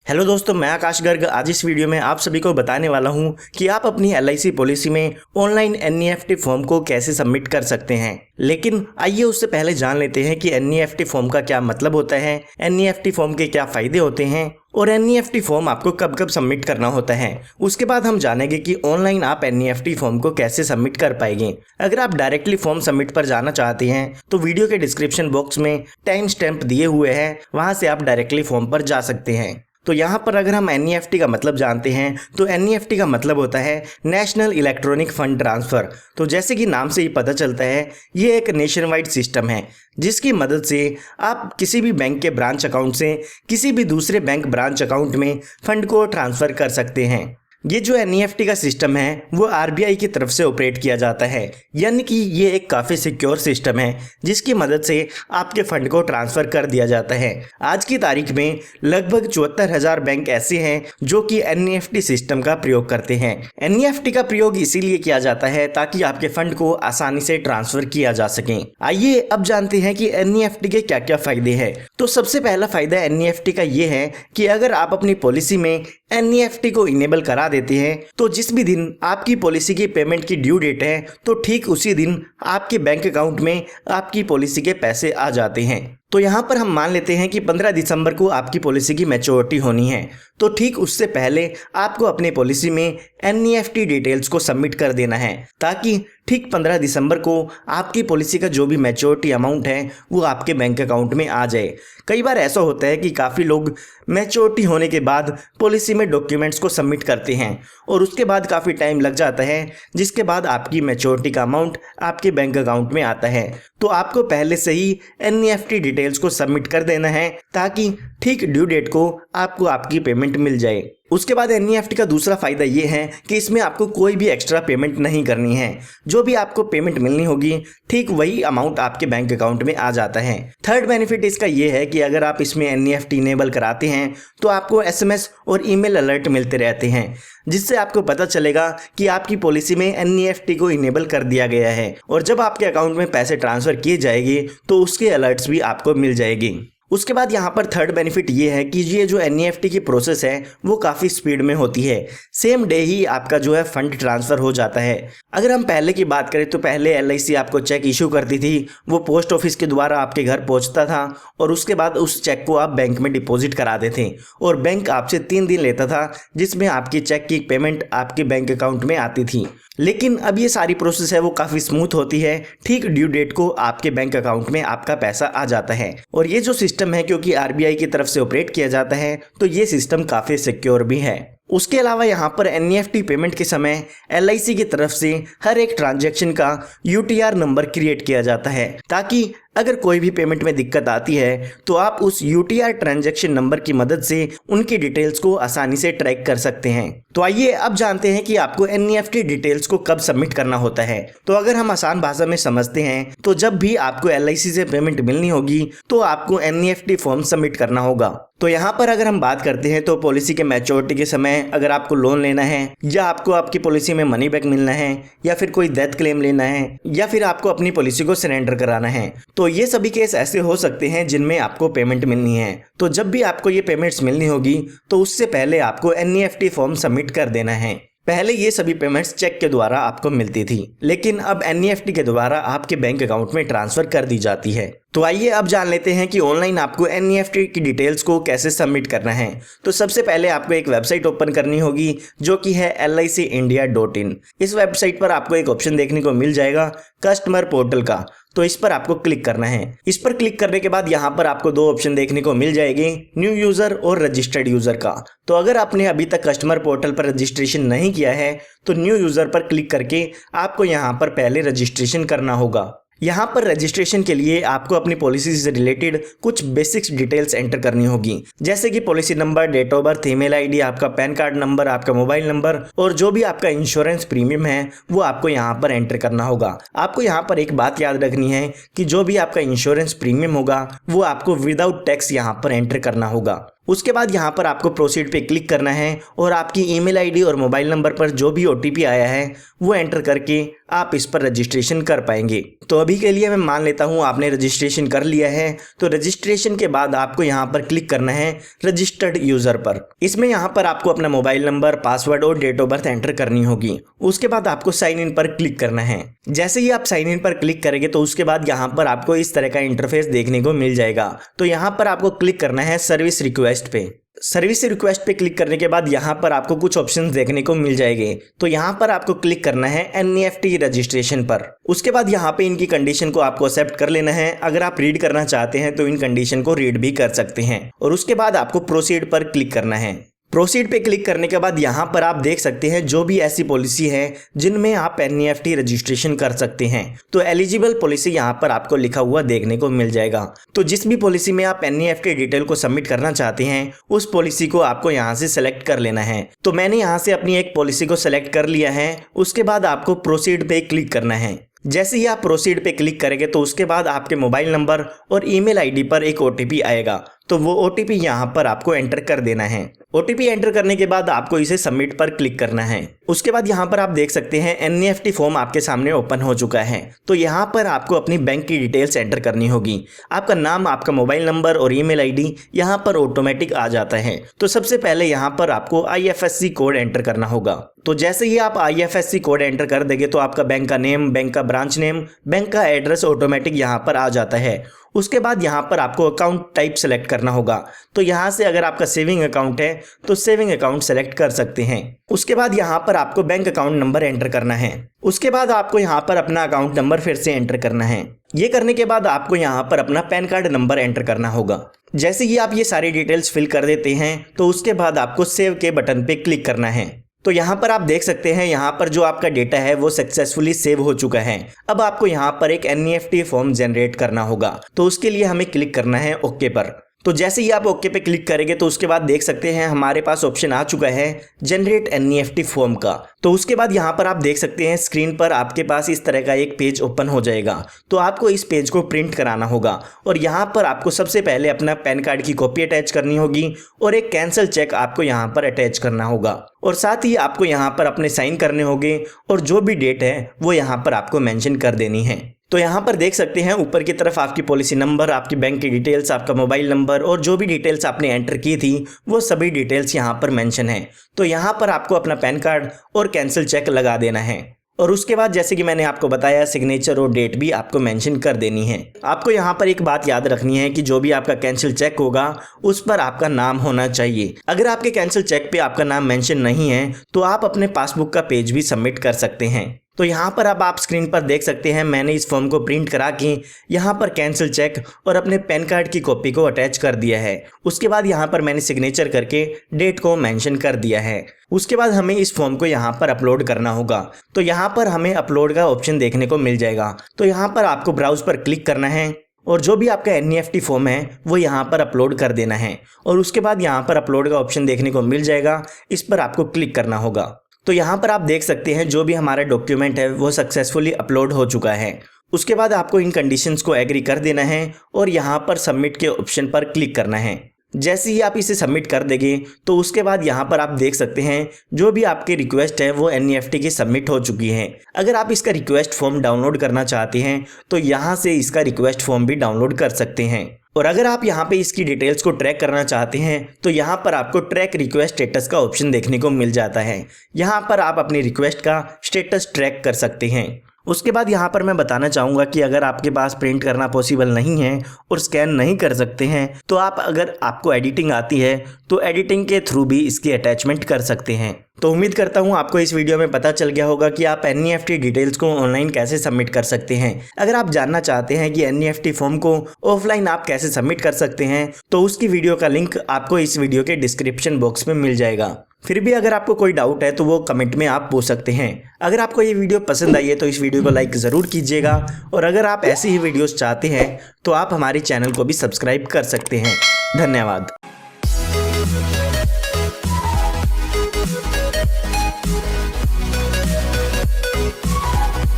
Hello दोस्तों, मैं आकाश गर्ग आज इस वीडियो में आप सभी को बताने वाला हूं कि आप अपनी LIC पॉलिसी में ऑनलाइन NEFT फॉर्म को कैसे सबमिट कर सकते हैं। लेकिन आइए उससे पहले जान लेते हैं कि NEFT फॉर्म का क्या मतलब होता है, NEFT फॉर्म के क्या फायदे होते हैं और NEFT फॉर्म आपको कब कब सबमिट करना होता है। उसके बाद हम जानेंगे कि ऑनलाइन आप NEFT फॉर्म को कैसे सबमिट कर पाएंगे। अगर आप डायरेक्टली फॉर्म सबमिट पर जाना चाहते हैं तो वीडियो के डिस्क्रिप्शन बॉक्स में टाइम स्टैम्प दिए हुए हैं, वहां से आप डायरेक्टली फॉर्म पर जा सकते हैं। तो यहाँ पर अगर हम NEFT का मतलब जानते हैं तो NEFT का मतलब होता है नेशनल इलेक्ट्रॉनिक फंड ट्रांसफ़र। तो जैसे कि नाम से ही पता चलता है, ये एक नेशन वाइड सिस्टम है जिसकी मदद से आप किसी भी बैंक के ब्रांच अकाउंट से किसी भी दूसरे बैंक ब्रांच अकाउंट में फंड को ट्रांसफ़र कर सकते हैं। ये जो NEFT का सिस्टम है वो RBI की तरफ से ऑपरेट किया जाता है, यानी कि ये एक काफ़ी सिक्योर सिस्टम है जिसकी मदद से आपके फंड को ट्रांसफ़र कर दिया जाता है। आज की तारीख में लगभग 74,000 बैंक ऐसे हैं जो कि NEFT सिस्टम का प्रयोग करते हैं। NEFT का प्रयोग इसीलिए किया जाता है ताकि आपके फंड को आसानी से ट्रांसफ़र किया जा सके। आइए अब जानते हैं कि NEFT के क्या क्या फ़ायदे हैं। तो सबसे पहला फ़ायदा NEFT का ये है कि अगर आप अपनी पॉलिसी में NEFT को इनेबल करा देते हैं तो जिस भी दिन आपकी पॉलिसी की पेमेंट की ड्यू डेट है तो ठीक उसी दिन आपके बैंक अकाउंट में आपकी पॉलिसी के पैसे आ जाते हैं। तो यहाँ पर हम मान लेते हैं कि 15 दिसंबर को आपकी पॉलिसी की मैच्योरिटी होनी है, तो ठीक उससे पहले आपको अपनी पॉलिसी में NEFT डिटेल्स को सबमिट कर देना है ताकि ठीक 15 दिसंबर को आपकी पॉलिसी का जो भी मैच्योरिटी अमाउंट है वो आपके बैंक अकाउंट में आ जाए। कई बार ऐसा होता है कि काफ़ी लोग मैच्योरिटी होने के बाद पॉलिसी में डॉक्यूमेंट्स को सबमिट करते हैं और उसके बाद काफ़ी टाइम लग जाता है, जिसके बाद आपकी मैच्योरिटी का अमाउंट आपके बैंक अकाउंट में आता है। तो आपको पहले से ही NEFT डिटेल्स को सबमिट कर देना है ताकि ठीक ड्यू डेट को आपको आपकी पेमेंट मिल जाए। उसके बाद NEFT का दूसरा फायदा ये है कि इसमें आपको कोई भी एक्स्ट्रा पेमेंट नहीं करनी है। जो भी आपको पेमेंट मिलनी होगी ठीक वही अमाउंट आपके बैंक अकाउंट में आ जाता है। थर्ड बेनिफिट इसका ये है कि अगर आप इसमें NEFT इनेबल कराते हैं तो आपको SMS और ईमेल अलर्ट मिलते रहते हैं, जिससे आपको पता चलेगा कि आपकी पॉलिसी में NEFT को इनेबल कर दिया गया है और जब आपके अकाउंट में पैसे ट्रांसफ़र किए जाएंगे तो उसके अलर्ट्स भी आपको मिल जाएगी। उसके बाद यहाँ पर थर्ड बेनिफिट ये है कि ये जो NEFT की प्रोसेस है वो काफ़ी स्पीड में होती है। सेम डे ही आपका जो है फंड ट्रांसफ़र हो जाता है। अगर हम पहले की बात करें तो पहले LIC आपको चेक इशू करती थी, वो पोस्ट ऑफिस के द्वारा आपके घर पहुँचता था और उसके बाद उस चेक को आप बैंक में डिपॉजिट करा देते और बैंक आपसे 3 दिन लेता था जिसमें आपकी चेक की पेमेंट आपके बैंक अकाउंट में आती थी। लेकिन अब ये सारी प्रोसेस है वो काफ़ी स्मूथ होती है। ठीक ड्यू डेट को आपके बैंक अकाउंट में आपका पैसा आ जाता है और ये जो सिस्टम है क्योंकि RBI की तरफ से ऑपरेट किया जाता है तो ये सिस्टम काफ़ी सिक्योर भी है। उसके अलावा यहाँ पर NEFT पेमेंट के समय LIC की तरफ से हर एक ट्रांजैक्शन का UTR नंबर क्रिएट किया जाता है ताकि अगर कोई भी पेमेंट में दिक्कत आती है तो आप उस UTR ट्रांजैक्शन नंबर की मदद से उनकी डिटेल्स को आसानी से ट्रैक कर सकते हैं। तो आइए अब जानते हैं कि आपको NEFT डिटेल्स को कब सबमिट करना होता है। तो अगर हम आसान भाषा में समझते हैं तो जब भी आपको LIC से पेमेंट मिलनी होगी तो आपको NEFT फॉर्म सबमिट करना होगा। तो यहाँ पर अगर हम बात करते हैं तो पॉलिसी के मैच्योरिटी के समय अगर आपको लोन लेना है या आपको आपकी पॉलिसी में मनी बैक मिलना है या फिर कोई डेथ क्लेम लेना है या फिर आपको अपनी पॉलिसी को सरेंडर कराना है, तो ये सभी केस ऐसे हो सकते हैं जिनमें आपको पेमेंट मिलनी है। तो जब भी आपको ये पेमेंट्स मिलनी होगी तो उससे पहले आपको NEFT फॉर्म सबमिट कर देना है। पहले ये सभी पेमेंट्स चेक के द्वारा आपको मिलती थी, लेकिन अब NEFT के द्वारा आपके बैंक अकाउंट में ट्रांसफ़र कर दी जाती है। तो आइए अब जान लेते हैं कि ऑनलाइन आपको NEFT की डिटेल्स को कैसे सबमिट करना है। तो सबसे पहले आपको एक वेबसाइट ओपन करनी होगी जो कि है LICindia.in। इस वेबसाइट पर आपको एक ऑप्शन देखने को मिल जाएगा कस्टमर पोर्टल का, तो इस पर आपको क्लिक करना है। इस पर क्लिक करने के बाद यहाँ पर आपको 2 ऑप्शन देखने को मिल जाएंगे, न्यू यूज़र और रजिस्टर्ड यूज़र का। तो अगर आपने अभी तक कस्टमर पोर्टल पर रजिस्ट्रेशन नहीं किया है तो न्यू यूज़र पर क्लिक करके आपको यहाँ पर पहले रजिस्ट्रेशन करना होगा। यहाँ पर रजिस्ट्रेशन के लिए आपको अपनी पॉलिसी से रिलेटेड कुछ बेसिक्स डिटेल्स एंटर करनी होगी, जैसे कि policy number, date of birth, email ID, आपका पैन कार्ड नंबर, आपका मोबाइल नंबर और जो भी आपका इंश्योरेंस प्रीमियम है वो आपको यहाँ पर एंटर करना होगा। आपको यहाँ पर एक बात याद रखनी है कि जो भी आपका इंश्योरेंस प्रीमियम होगा वो आपको विदाउट टैक्स यहाँ पर एंटर करना होगा। उसके बाद यहाँ पर आपको प्रोसीड पे क्लिक करना है और आपकी ईमेल आईडी और मोबाइल नंबर पर जो भी ओटीपी आया है वो एंटर करके आप इस पर रजिस्ट्रेशन कर पाएंगे। तो अभी के लिए मैं मान लेता हूँ आपने रजिस्ट्रेशन कर लिया है। तो रजिस्ट्रेशन के बाद आपको यहाँ पर क्लिक करना है रजिस्टर्ड यूजर पर। इसमें यहाँ पर आपको अपना मोबाइल नंबर, पासवर्ड और डेट ऑफ बर्थ एंटर करनी होगी। उसके बाद आपको साइन इन पर क्लिक करना है। जैसे ही आप साइन इन पर क्लिक करेंगे तो उसके बाद यहाँ पर आपको इस तरह का इंटरफेस देखने को मिल जाएगा। तो यहाँ पर आपको क्लिक करना है सर्विस रिक्वेस्ट पे। सर्विस रिक्वेस्ट पे क्लिक करने के बाद यहाँ पर आपको कुछ ऑप्शंस देखने को मिल जाएंगे। तो यहाँ पर आपको क्लिक करना है NEFT रजिस्ट्रेशन पर। उसके बाद यहाँ पे इनकी कंडीशन को आपको एक्सेप्ट कर लेना है। अगर आप रीड करना चाहते हैं तो इन कंडीशन को रीड भी कर सकते हैं और उसके बाद आपको प्रोसीड पर क्लिक करना है। प्रोसीड पे क्लिक करने के बाद यहाँ पर आप देख सकते हैं जो भी ऐसी पॉलिसी है जिनमें आप NEFT रजिस्ट्रेशन कर सकते हैं। तो एलिजिबल पॉलिसी यहाँ पर आपको लिखा हुआ देखने को मिल जाएगा। तो जिस भी पॉलिसी में आप NEFT डिटेल को सबमिट करना चाहते हैं उस पॉलिसी को आपको यहाँ से सेलेक्ट कर लेना है। तो मैंने यहाँ से अपनी एक पॉलिसी को सेलेक्ट कर लिया है। उसके बाद आपको प्रोसीड पे क्लिक करना है। जैसे ही आप प्रोसीड पे क्लिक करेंगे तो उसके बाद आपके मोबाइल नंबर और ईमेल आईडी पर एक ओटीपी आएगा। तो वो ओटीपी यहाँ पर आपको एंटर कर देना है। ओटीपी एंटर करने के बाद आपको इसे सबमिट पर क्लिक करना है। उसके बाद यहाँ पर आप देख सकते हैं NEFT फॉर्म आपके सामने ओपन हो चुका है। तो यहाँ पर आपको अपनी बैंक की डिटेल्स एंटर करनी होगी। आपका नाम, आपका मोबाइल नंबर और ईमेल आईडी यहाँ पर ऑटोमेटिक आ जाता है। तो सबसे पहले यहाँ पर आपको IFSC कोड एंटर करना होगा। तो जैसे ही आप IFSC कोड एंटर कर देंगे तो आपका बैंक का नेम, बैंक का ब्रांच नेम, बैंक का एड्रेस ऑटोमेटिक यहाँ पर आ जाता है। उसके बाद यहाँ पर आपको अकाउंट टाइप सेलेक्ट करना होगा। तो यहाँ से अगर आपका सेविंग अकाउंट है तो सेविंग अकाउंट सेलेक्ट कर सकते हैं। उसके बाद यहाँ पर आपको बैंक अकाउंट नंबर एंटर करना है। उसके बाद आपको यहाँ पर अपना अकाउंट नंबर फिर से एंटर करना है। ये करने के बाद आपको यहाँ पर अपना पैन कार्ड नंबर एंटर करना होगा। जैसे ही आप ये सारी डिटेल्स फिल कर देते हैं तो उसके बाद आपको सेव के बटन पे क्लिक करना है। तो यहाँ पर आप देख सकते हैं यहाँ पर जो आपका डेटा है वो सक्सेसफुली सेव हो चुका है। अब आपको यहाँ पर एक NEFT फॉर्म जनरेट करना होगा। तो उसके लिए हमें क्लिक करना है ओके पर। तो जैसे ही आप ओके पे क्लिक करेंगे तो उसके बाद देख सकते हैं हमारे पास ऑप्शन आ चुका है जनरेट NEFT फॉर्म का। तो उसके बाद यहाँ पर आप देख सकते हैं स्क्रीन पर आपके पास इस तरह का एक पेज ओपन हो जाएगा। तो आपको इस पेज को प्रिंट कराना होगा और यहाँ पर आपको सबसे पहले अपना पैन कार्ड की कॉपी अटैच करनी होगी और एक कैंसिल चेक आपको यहाँ पर अटैच करना होगा और साथ ही आपको यहाँ पर अपने साइन करने होंगे और जो भी डेट है वो यहाँ पर आपको मेंशन कर देनी है। तो यहाँ पर देख सकते हैं ऊपर की तरफ आपकी पॉलिसी नंबर, आपकी बैंक की डिटेल्स, आपका मोबाइल नंबर और जो भी डिटेल्स आपने एंटर की थी वो सभी डिटेल्स यहाँ पर मेंशन है। तो यहाँ पर आपको अपना पैन कार्ड और कैंसिल चेक लगा देना है और उसके बाद जैसे कि मैंने आपको बताया सिग्नेचर और डेट भी आपको मेंशन कर देनी है। आपको यहाँ पर एक बात याद रखनी है कि जो भी आपका कैंसिल चेक होगा उस पर आपका नाम होना चाहिए। अगर आपके कैंसिल चेक पे आपका नाम मेंशन नहीं है तो आप अपने पासबुक का पेज भी सबमिट कर सकते हैं। तो यहाँ पर अब आप स्क्रीन पर देख सकते हैं मैंने इस फॉर्म को प्रिंट करा के यहाँ पर कैंसिल चेक और अपने पैन कार्ड की कॉपी को अटैच कर दिया है। उसके बाद यहाँ पर मैंने सिग्नेचर करके डेट को मेंशन कर दिया है। उसके बाद हमें इस फॉर्म को यहाँ पर अपलोड करना होगा। तो यहाँ पर हमें अपलोड का ऑप्शन देखने को मिल जाएगा। तो यहाँ पर आपको ब्राउज पर क्लिक करना है और जो भी आपका NEFT फॉर्म है वो यहाँ पर अपलोड कर देना है और उसके बाद यहाँ पर अपलोड का ऑप्शन देखने को मिल जाएगा। इस पर आपको क्लिक करना होगा। तो यहाँ पर आप देख सकते हैं जो भी हमारा डॉक्यूमेंट है वो सक्सेसफुली अपलोड हो चुका है। उसके बाद आपको इन कंडीशंस को एग्री कर देना है और यहाँ पर सबमिट के ऑप्शन पर क्लिक करना है। जैसे ही आप इसे सबमिट कर देंगे तो उसके बाद यहाँ पर आप देख सकते हैं जो भी आपकी रिक्वेस्ट है वो NEFT की सबमिट हो चुकी है। अगर आप इसका रिक्वेस्ट फॉर्म डाउनलोड करना चाहते हैं तो यहाँ से इसका रिक्वेस्ट फॉर्म भी डाउनलोड कर सकते हैं। और अगर आप यहाँ पे इसकी डिटेल्स को ट्रैक करना चाहते हैं तो यहाँ पर आपको ट्रैक रिक्वेस्ट स्टेटस का ऑप्शन देखने को मिल जाता है। यहाँ पर आप अपनी रिक्वेस्ट का स्टेटस ट्रैक कर सकते हैं। उसके बाद यहाँ पर मैं बताना चाहूँगा कि अगर आपके पास प्रिंट करना पॉसिबल नहीं है और स्कैन नहीं कर सकते हैं तो अगर आपको एडिटिंग आती है तो एडिटिंग के थ्रू भी इसकी अटैचमेंट कर सकते हैं। तो उम्मीद करता हूँ आपको इस वीडियो में पता चल गया होगा कि आप NEFT डिटेल्स को ऑनलाइन कैसे सबमिट कर सकते हैं। अगर आप जानना चाहते हैं कि NEFT फॉर्म को ऑफलाइन आप कैसे सबमिट कर सकते हैं तो उसकी वीडियो का लिंक आपको इस वीडियो के डिस्क्रिप्शन बॉक्स में मिल जाएगा। फिर भी अगर आपको कोई डाउट है तो वो कमेंट में आप पूछ सकते हैं। अगर आपको ये वीडियो पसंद आई है तो इस वीडियो को लाइक ज़रूर कीजिएगा और अगर आप ऐसी ही वीडियोस चाहते हैं तो आप हमारे चैनल को भी सब्सक्राइब कर सकते हैं। धन्यवाद।